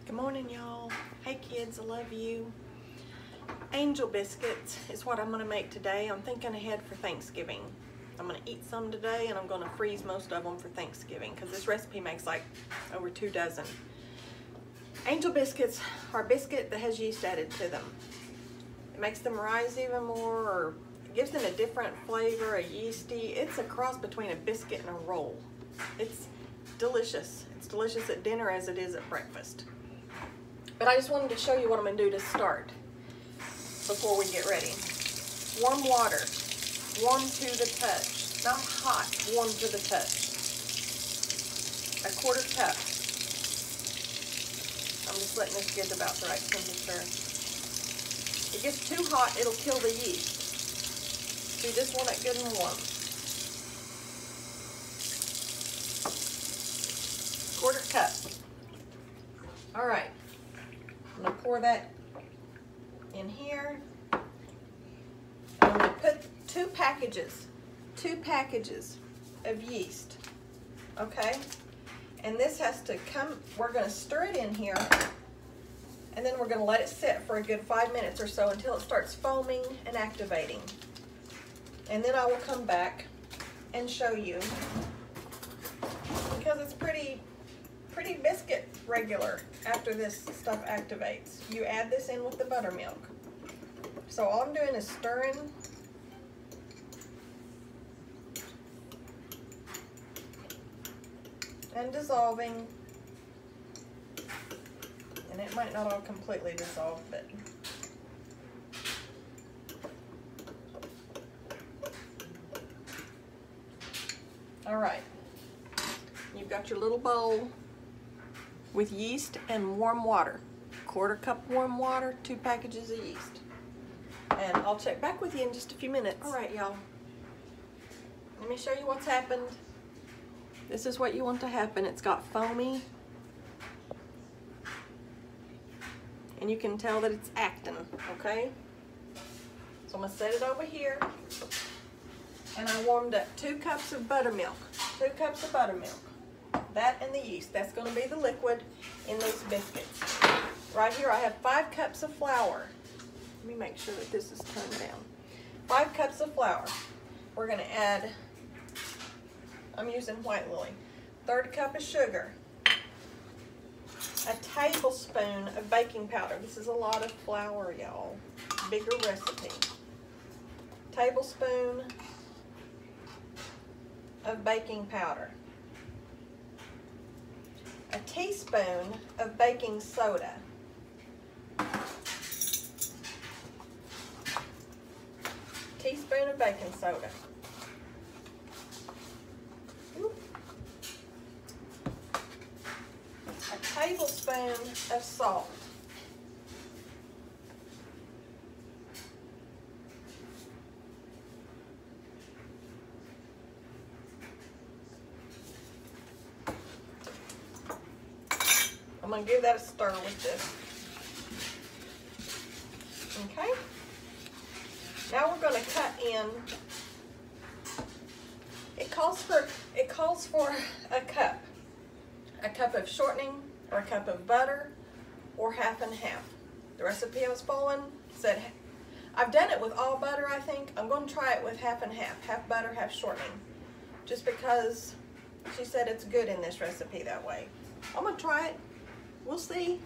Good morning, y'all. Hey kids, I love you. Angel Biscuits is what I'm gonna make today. I'm thinking ahead for Thanksgiving. I'm gonna eat some today and I'm gonna freeze most of them for Thanksgiving because this recipe makes like over 2 dozen. Angel Biscuits are a biscuit that has yeast added to them. It makes them rise even more, or gives them a different flavor, a yeasty. It's a cross between a biscuit and a roll. It's delicious. It's delicious at dinner as it is at breakfast. But I just wanted to show you what I'm gonna do to start before we get ready. Warm water, warm to the touch. Not hot, warm to the touch. 1/4 cup. I'm just letting this get about the right temperature. If it gets too hot, it'll kill the yeast. So you just want it good and warm. 1/4 cup. All right. I'm gonna pour that in here. I'm gonna put two packages of yeast, okay? And this has to come, we're gonna stir it in here, and then we're gonna let it sit for a good 5 minutes or so until it starts foaming and activating. And then I will come back and show you, because it's pretty biscuit regular after this stuff activates. You add this in with the buttermilk. So all I'm doing is stirring and dissolving, and it might not all completely dissolve, but all right. You've got your little bowl with yeast and warm water. 1/4 cup warm water, 2 packages of yeast. And I'll check back with you in just a few minutes. All right, y'all. Let me show you what's happened. This is what you want to happen. It's got foamy. And you can tell that it's acting, okay? So I'm gonna set it over here. And I warmed up 2 cups of buttermilk. 2 cups of buttermilk. That and the yeast, that's gonna be the liquid in these biscuits. Right here I have 5 cups of flour. Let me make sure that this is turned down. 5 cups of flour. We're gonna add, I'm using white lily, 1/3 cup of sugar, a tablespoon of baking powder. This is a lot of flour, y'all. Bigger recipe. Tablespoon of baking powder. A teaspoon of baking soda. Teaspoon of baking soda. A tablespoon of salt. I'm going to give that a stir with this. Okay. Now we're going to cut in. It calls for a cup. A cup of shortening, or a cup of butter, or half and half. The recipe I was following said, I've done it with all butter, I think. I'm going to try it with half and half. Half butter, half shortening. Just because she said it's good in this recipe that way. I'm going to try it. We'll see,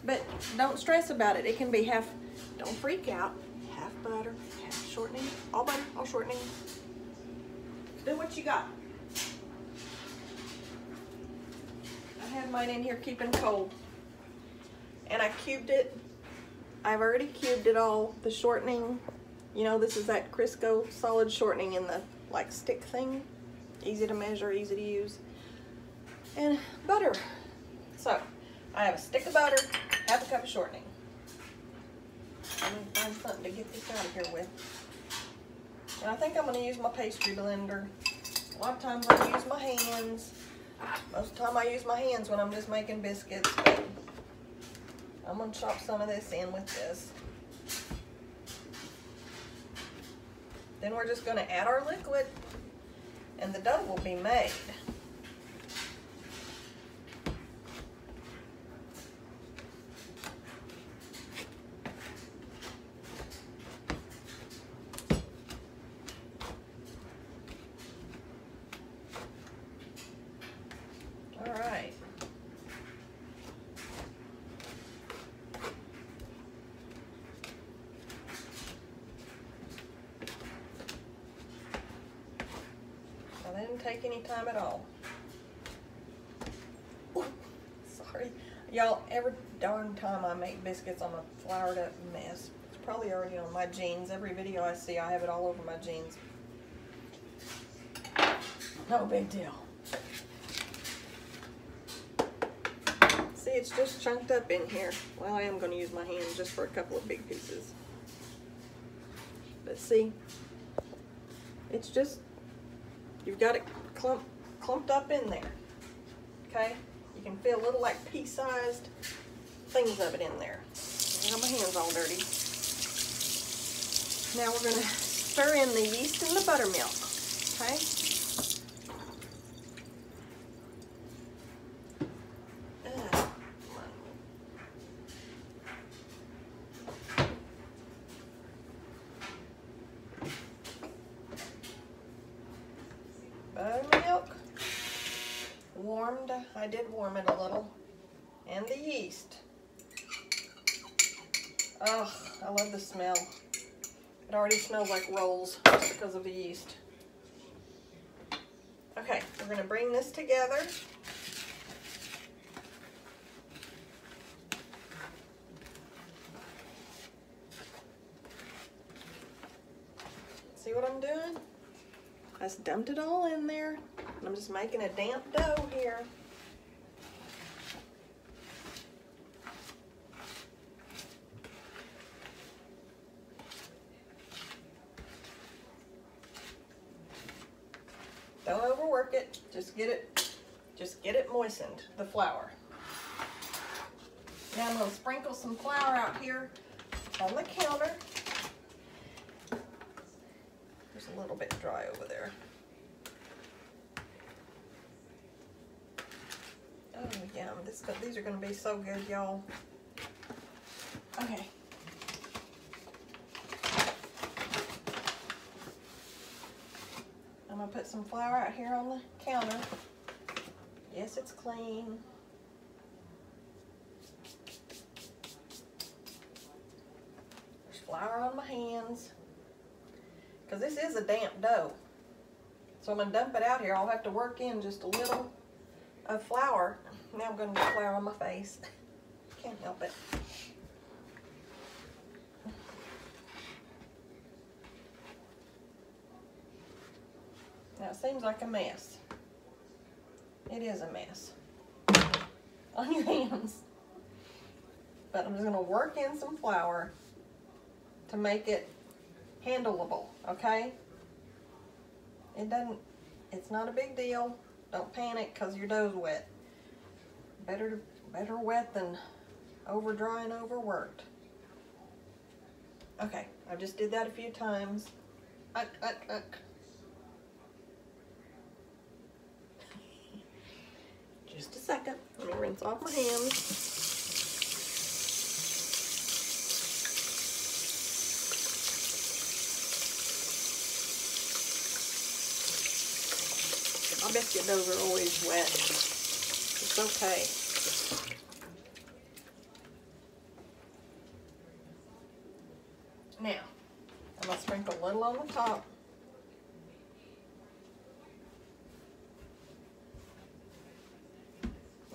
but don't stress about it. It can be half, don't freak out, half butter, half shortening, all butter, all shortening. Do what you got. I have mine in here keeping cold, and I cubed it. I've already cubed it all, the shortening. You know, this is that Crisco solid shortening in the like stick thing. Easy to measure, easy to use. And butter. So, I have a stick of butter, half a cup of shortening. I'm going to find something to get this out of here with. And I think I'm going to use my pastry blender. A lot of times I use my hands. Most of the time I use my hands when I'm just making biscuits. But I'm going to chop some of this in with this. Then we're just going to add our liquid and the dough will be made. doesn't take any time at all. Ooh, sorry. Y'all, every darn time I make biscuits, I'm a floured up mess. It's probably already on my jeans. Every video I see, I have it all over my jeans. No big deal. See, it's just chunked up in here. Well, I am going to use my hands just for a couple of big pieces. But see, it's just, you've got it clumped up in there. Okay? You can feel little like pea-sized things of it in there. I got my hands all dirty. Now we're going to stir in the yeast and the buttermilk. Okay? Buttermilk, warmed, I did warm it a little, and the yeast. Oh, I love the smell. It already smells like rolls just because of the yeast. Okay, we're going to bring this together. See what I'm doing? I just dumped it all in there. And I'm just making a damp dough here. Don't overwork it. Just get it moistened, the flour. Now I'm going to sprinkle some flour out here on the counter. There's a little bit dry over there. Oh, yum. These are going to be so good, y'all. Okay. I'm going to put some flour out here on the counter. Yes, it's clean. There's flour on my hands. Because this is a damp dough. So I'm going to dump it out here. I'll have to work in just a little of flour. Now I'm going to get flour on my face. Can't help it. Now it seems like a mess. It is a mess on your hands. But I'm just going to work in some flour to make it handleable, okay? It's not a big deal. Don't panic because your dough's wet. Better wet than over dry and overworked. Okay, I just did that a few times. Just a second. Let me rinse off my hands. I bet your doughs are always wet. It's okay. Now, I'm going to sprinkle a little on the top.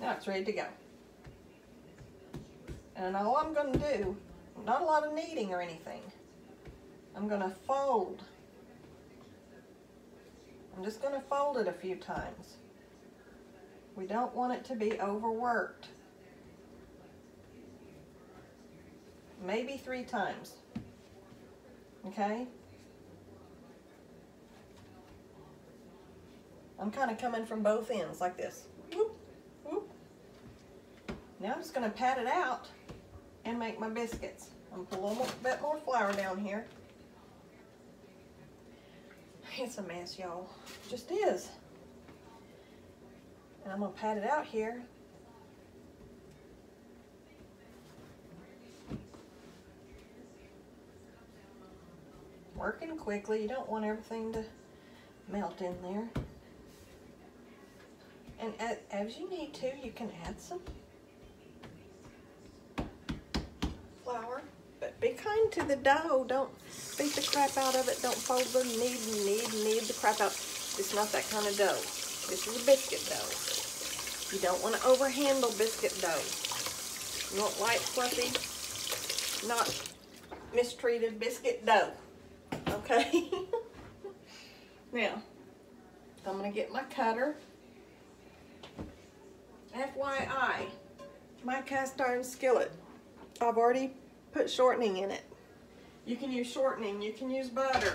Now it's ready to go. And all I'm going to do, not a lot of kneading or anything, I'm going to fold. I'm just going to fold it a few times. We don't want it to be overworked. Maybe 3 times. Okay? I'm kind of coming from both ends like this. Whoop, whoop. Now I'm just going to pat it out and make my biscuits. I'm going to put a little bit more flour down here. It's a mess, y'all. It just is. And I'm going to pat it out here. Working quickly. You don't want everything to melt in there. And as you need to, you can add some flour. But be kind to the dough. Don't beat the crap out of it. Don't fold the knead the crap out. It's not that kind of dough. This is a biscuit dough. You don't want to overhandle biscuit dough. You want light, fluffy, not mistreated biscuit dough. Okay? Now, I'm going to get my cutter. FYI, my cast iron skillet, I've already put shortening in it. You can use shortening, you can use butter.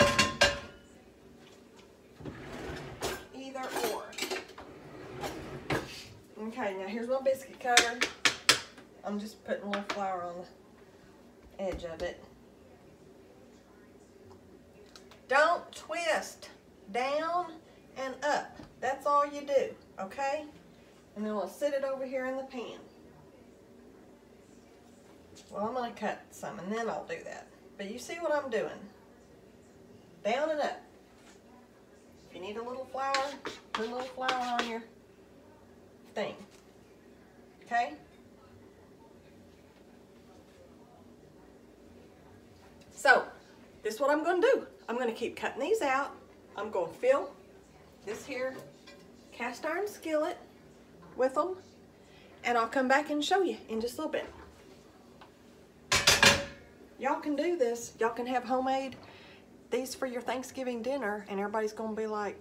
Either or. Okay, now here's my biscuit cutter. I'm just putting a little flour on the edge of it. Don't twist down and up. That's all you do, okay? And then we'll sit it over here in the pan. Well, I'm going to cut some and then I'll do that. But you see what I'm doing. Down and up. If you need a little flour, put a little flour on your thing. Okay? So, this is what I'm going to do. I'm going to keep cutting these out. I'm going to fill this here cast iron skillet with them. And I'll come back and show you in just a little bit. Y'all can do this. Y'all can have homemade these for your Thanksgiving dinner and everybody's gonna be like,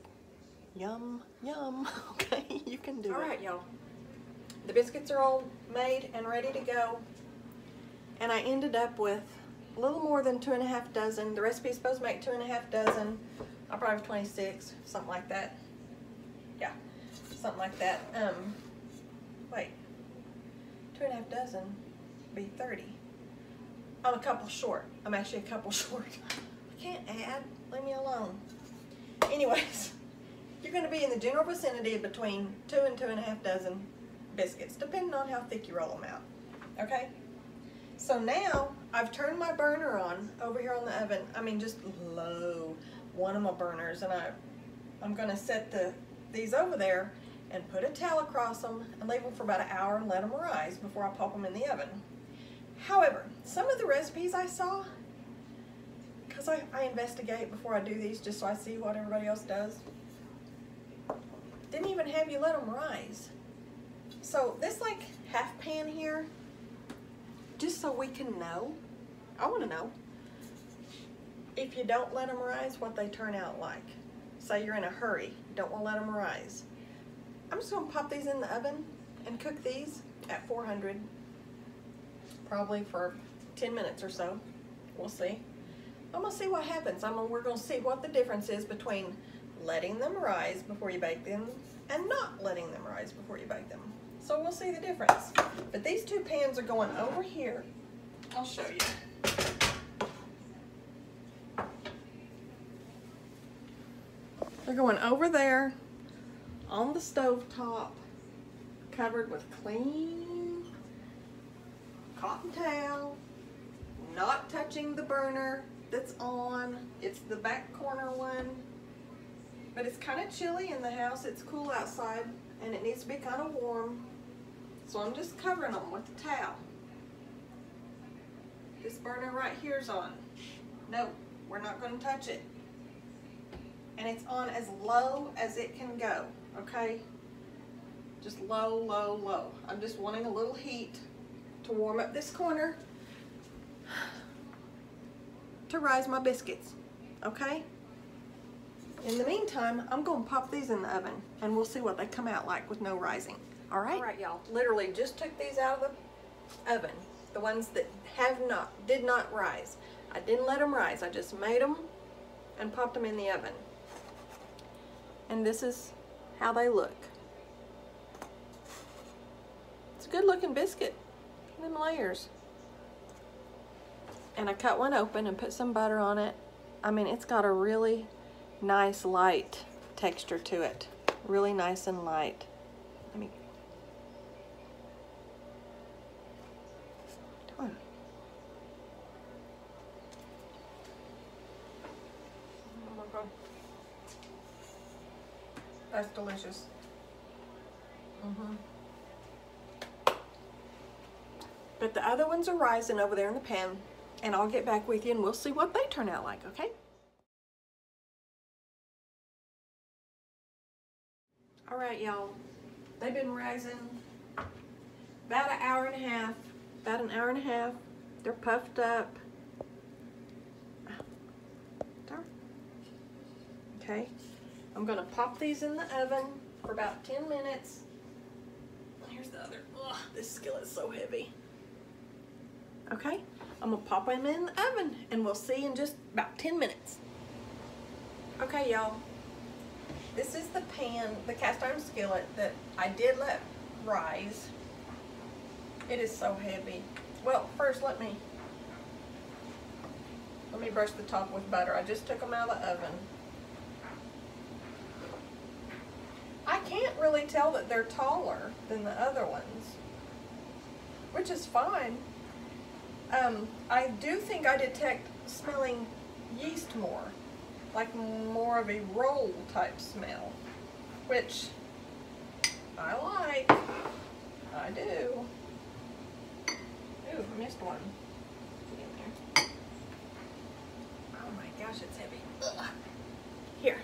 yum, yum. Okay, you can do it. All right, y'all. The biscuits are all made and ready to go. And I ended up with a little more than 2.5 dozen. The recipe is supposed to make 2.5 dozen. I'll probably have 26, something like that. Yeah, something like that. Wait, 2.5 dozen would be 30. I'm a couple short. I'm actually a couple short. I can't add. Leave me alone. Anyways, you're going to be in the general vicinity of between 2 and 2.5 dozen biscuits, depending on how thick you roll them out. Okay? So now, I've turned my burner on over here on the oven. I mean, just low. One of my burners. And I'm going to set these over there and put a towel across them and leave them for about an hour and let them rise before I pop them in the oven. However, some of the recipes I saw, because I investigate before I do these just so I see what everybody else does, didn't even have you let them rise. So this like half pan here, just so we can know, I want to know, if you don't let them rise, what they turn out like. Say you're in a hurry, don't want to let them rise. I'm just going to pop these in the oven and cook these at 400. Probably for 10 minutes or so. We'll see. I'm going to see what happens. We're going to see what the difference is between letting them rise before you bake them and not letting them rise before you bake them. So we'll see the difference. But these two pans are going over here. I'll show you. They're going over there on the stove top, covered with clean cotton towel, not touching the burner that's on. It's the back corner one, but it's kind of chilly in the house. It's cool outside and it needs to be kind of warm. So I'm just covering them with the towel. This burner right here is on. No, we're not going to touch it. And it's on as low as it can go, okay? Just low, low, low. I'm just wanting a little heat to warm up this corner to rise my biscuits, okay? In the meantime, I'm going to pop these in the oven and we'll see what they come out like with no rising, all right? All right, y'all, literally just took these out of the oven, the ones that did not rise. I didn't let them rise, I just made them and popped them in the oven. And this is how they look. It's a good looking biscuit. Them layers. And I cut one open and put some butter on it. I mean, it's got a really nice light texture to it. Really nice and light. Let me... Come on. Oh my God. That's delicious. But the other ones are rising over there in the pan, and I'll get back with you and we'll see what they turn out like, okay? All right, y'all. They've been rising about an hour and a half. About an hour and a half. They're puffed up. Okay. I'm gonna pop these in the oven for about 10 minutes. Here's the other. Ugh, this skillet's so heavy. Okay. I'm gonna pop them in the oven and we'll see in just about 10 minutes. Okay, y'all. This is the pan, the cast iron skillet that I did let rise. It is so heavy. Well, first let me brush the top with butter. I just took them out of the oven. I can't really tell that they're taller than the other ones, which is fine. I do think I detect smelling yeast more, like more of a roll type smell, which I like. I do. Ooh, I missed one. Get in there. Oh my gosh, it's heavy. Ugh. Here.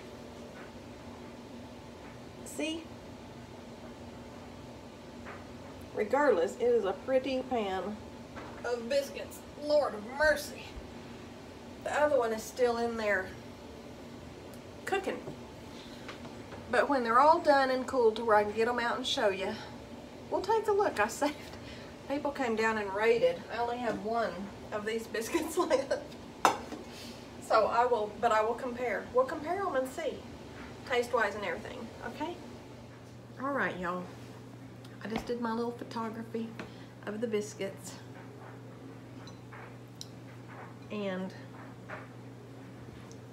See? Regardless, it is a pretty pan of biscuits. Lord of mercy. The other one is still in there cooking. But when they're all done and cooled to where I can get them out and show you, we'll take a look. I saved. People came down and raided. I only have one of these biscuits left. So I will compare. We'll compare them and see. Taste-wise and everything, okay? All right, y'all. I just did my little photography of the biscuits. And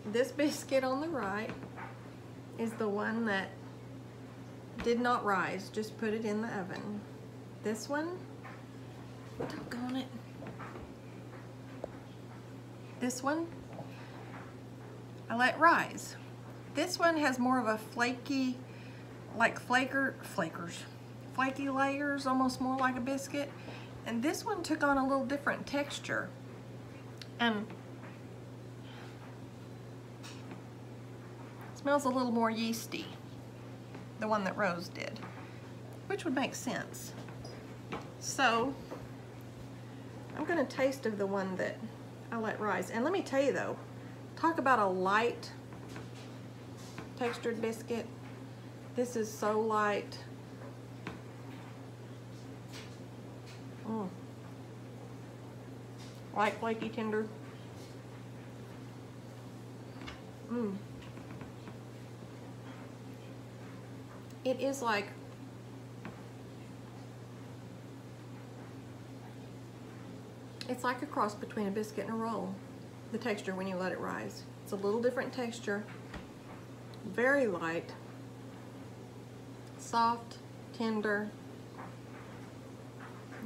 this biscuit on the right is the one that did not rise, just put it in the oven. This one, doggone it. This one, I let rise. This one has more of a flaky, like flaky layers, almost more like a biscuit. And this one took on a little different texture. And smells a little more yeasty, the one that Rose did, which would make sense. So I'm gonna taste of the one that I let rise. And let me tell you though, talk about a light textured biscuit. This is so light. Light, flaky, tender. It is like it's like a cross between a biscuit and a roll. The texture when you let it rise. It's a little different texture. Very light. Soft, tender.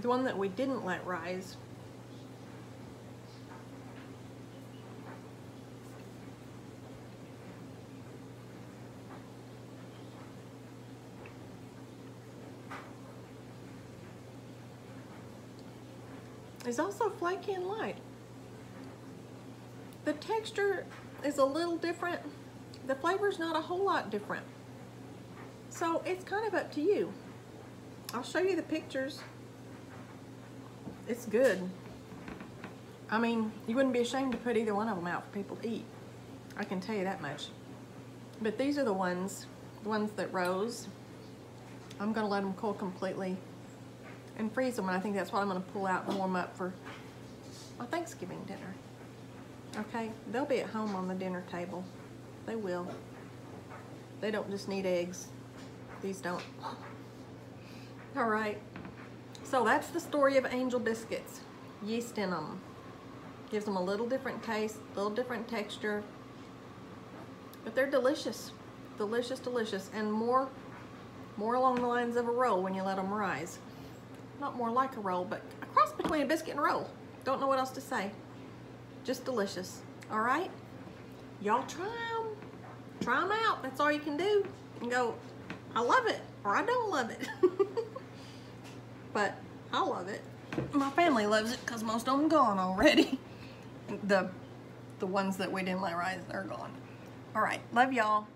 The one that we didn't let rise is also flaky and light. The texture is a little different. The flavor's not a whole lot different. So it's kind of up to you. I'll show you the pictures. It's good. I mean, you wouldn't be ashamed to put either one of them out for people to eat. I can tell you that much. But these are the ones that rose. I'm gonna let them cool completely and freeze them, and I think that's what I'm gonna pull out and warm up for my Thanksgiving dinner. Okay, they'll be at home on the dinner table. They will. They don't just need eggs. These don't. All right, so that's the story of Angel Biscuits. Yeast in them. Gives them a little different taste, a little different texture, but they're delicious. Delicious, delicious, and more along the lines of a roll when you let them rise. Not more like a roll, but a cross between a biscuit and a roll. Don't know what else to say. Just delicious. All right? Y'all try them. Try them out. That's all you can do. And go, I love it, or I don't love it. But I love it. My family loves it because most of them gone already. The ones that we didn't let rise, they're gone. All right. Love y'all.